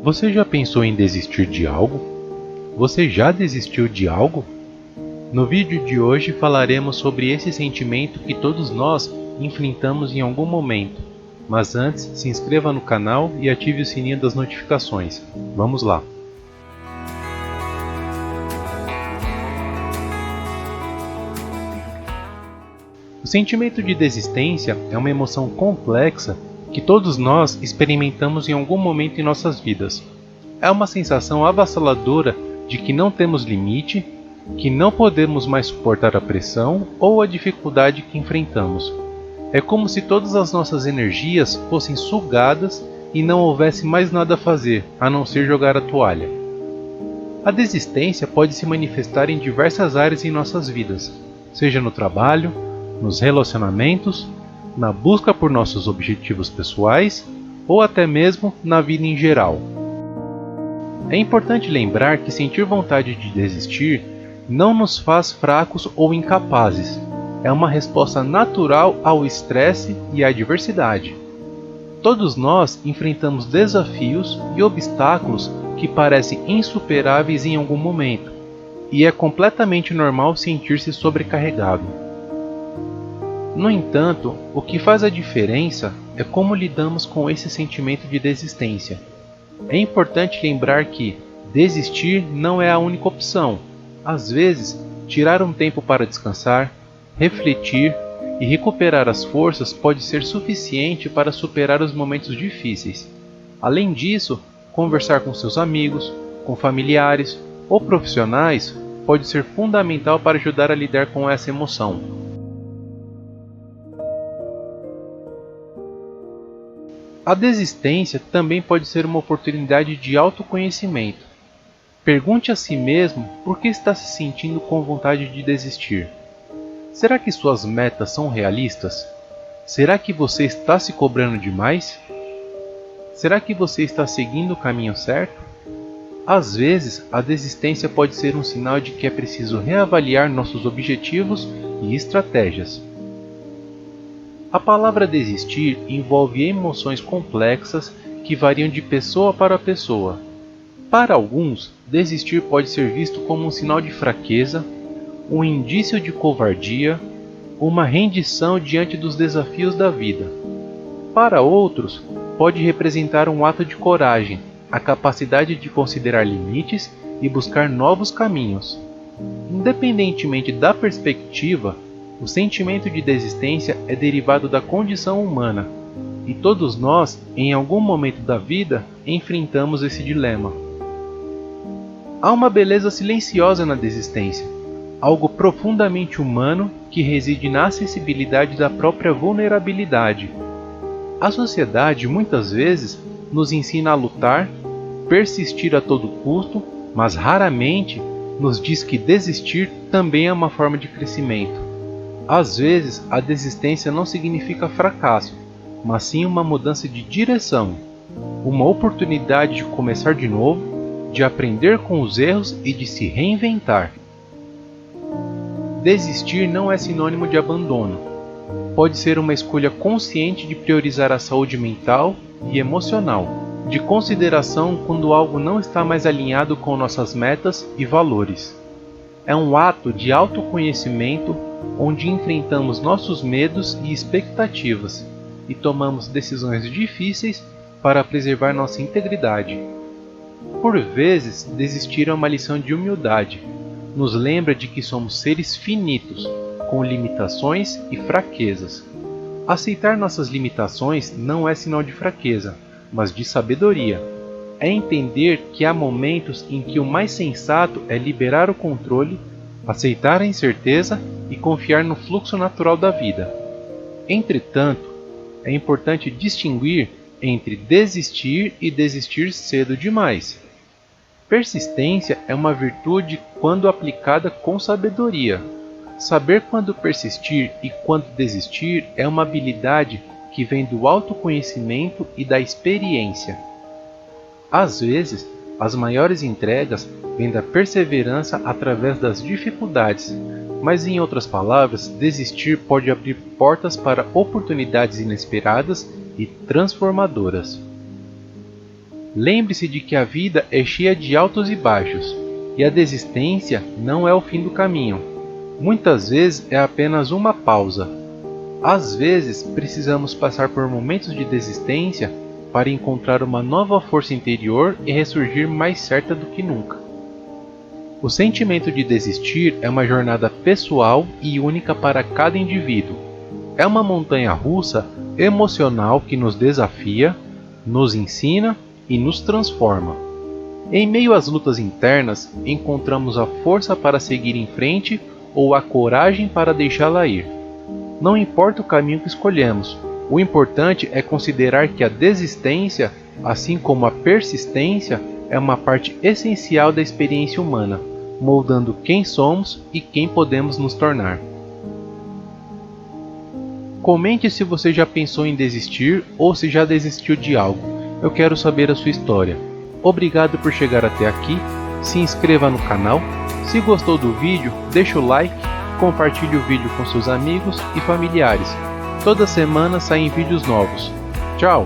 Você já pensou em desistir de algo? Você já desistiu de algo? No vídeo de hoje falaremos sobre esse sentimento que todos nós enfrentamos em algum momento. Mas antes, se inscreva no canal e ative o sininho das notificações. Vamos lá! O sentimento de desistência é uma emoção complexa que todos nós experimentamos em algum momento em nossas vidas. É uma sensação avassaladora de que não temos limite, que não podemos mais suportar a pressão ou a dificuldade que enfrentamos. É como se todas as nossas energias fossem sugadas e não houvesse mais nada a fazer, a não ser jogar a toalha. A desistência pode se manifestar em diversas áreas em nossas vidas, seja no trabalho, nos relacionamentos, na busca por nossos objetivos pessoais ou até mesmo na vida em geral. É importante lembrar que sentir vontade de desistir não nos faz fracos ou incapazes. É uma resposta natural ao estresse e à adversidade. Todos nós enfrentamos desafios e obstáculos que parecem insuperáveis em algum momento, e é completamente normal sentir-se sobrecarregado. No entanto, o que faz a diferença é como lidamos com esse sentimento de desistência. É importante lembrar que desistir não é a única opção. Às vezes, tirar um tempo para descansar, refletir e recuperar as forças pode ser suficiente para superar os momentos difíceis. Além disso, conversar com seus amigos, com familiares ou profissionais pode ser fundamental para ajudar a lidar com essa emoção. A desistência também pode ser uma oportunidade de autoconhecimento. Pergunte a si mesmo por que está se sentindo com vontade de desistir. Será que suas metas são realistas? Será que você está se cobrando demais? Será que você está seguindo o caminho certo? Às vezes, a desistência pode ser um sinal de que é preciso reavaliar nossos objetivos e estratégias. A palavra desistir envolve emoções complexas que variam de pessoa para pessoa. Para alguns, desistir pode ser visto como um sinal de fraqueza, um indício de covardia, uma rendição diante dos desafios da vida. Para outros, pode representar um ato de coragem, a capacidade de considerar limites e buscar novos caminhos. Independentemente da perspectiva, o sentimento de desistência é derivado da condição humana, e todos nós, em algum momento da vida, enfrentamos esse dilema. Há uma beleza silenciosa na desistência, algo profundamente humano que reside na acessibilidade da própria vulnerabilidade. A sociedade muitas vezes nos ensina a lutar, persistir a todo custo, mas raramente nos diz que desistir também é uma forma de crescimento. Às vezes, a desistência não significa fracasso, mas sim uma mudança de direção, uma oportunidade de começar de novo, de aprender com os erros e de se reinventar. Desistir não é sinônimo de abandono. Pode ser uma escolha consciente de priorizar a saúde mental e emocional, de consideração quando algo não está mais alinhado com nossas metas e valores. É um ato de autoconhecimento onde enfrentamos nossos medos e expectativas e tomamos decisões difíceis para preservar nossa integridade. Por vezes, desistir é uma lição de humildade. Nos lembra de que somos seres finitos, com limitações e fraquezas. Aceitar nossas limitações não é sinal de fraqueza, mas de sabedoria. É entender que há momentos em que o mais sensato é liberar o controle, aceitar a incerteza e confiar no fluxo natural da vida. Entretanto, é importante distinguir entre desistir e desistir cedo demais. Persistência é uma virtude quando aplicada com sabedoria. Saber quando persistir e quando desistir é uma habilidade que vem do autoconhecimento e da experiência. Às vezes, as maiores entregas vêm da perseverança através das dificuldades, mas em outras palavras, desistir pode abrir portas para oportunidades inesperadas e transformadoras. Lembre-se de que a vida é cheia de altos e baixos, e a desistência não é o fim do caminho. Muitas vezes é apenas uma pausa. Às vezes, precisamos passar por momentos de desistência para encontrar uma nova força interior e ressurgir mais certa do que nunca. O sentimento de desistir é uma jornada pessoal e única para cada indivíduo. É uma montanha-russa emocional que nos desafia, nos ensina e nos transforma. Em meio às lutas internas, encontramos a força para seguir em frente ou a coragem para deixá-la ir. Não importa o caminho que escolhemos, o importante é considerar que a desistência, assim como a persistência, é uma parte essencial da experiência humana, moldando quem somos e quem podemos nos tornar. Comente se você já pensou em desistir ou se já desistiu de algo. Eu quero saber a sua história. Obrigado por chegar até aqui. Se inscreva no canal. Se gostou do vídeo, deixa o like. Compartilhe o vídeo com seus amigos e familiares. Toda semana saem vídeos novos. Tchau!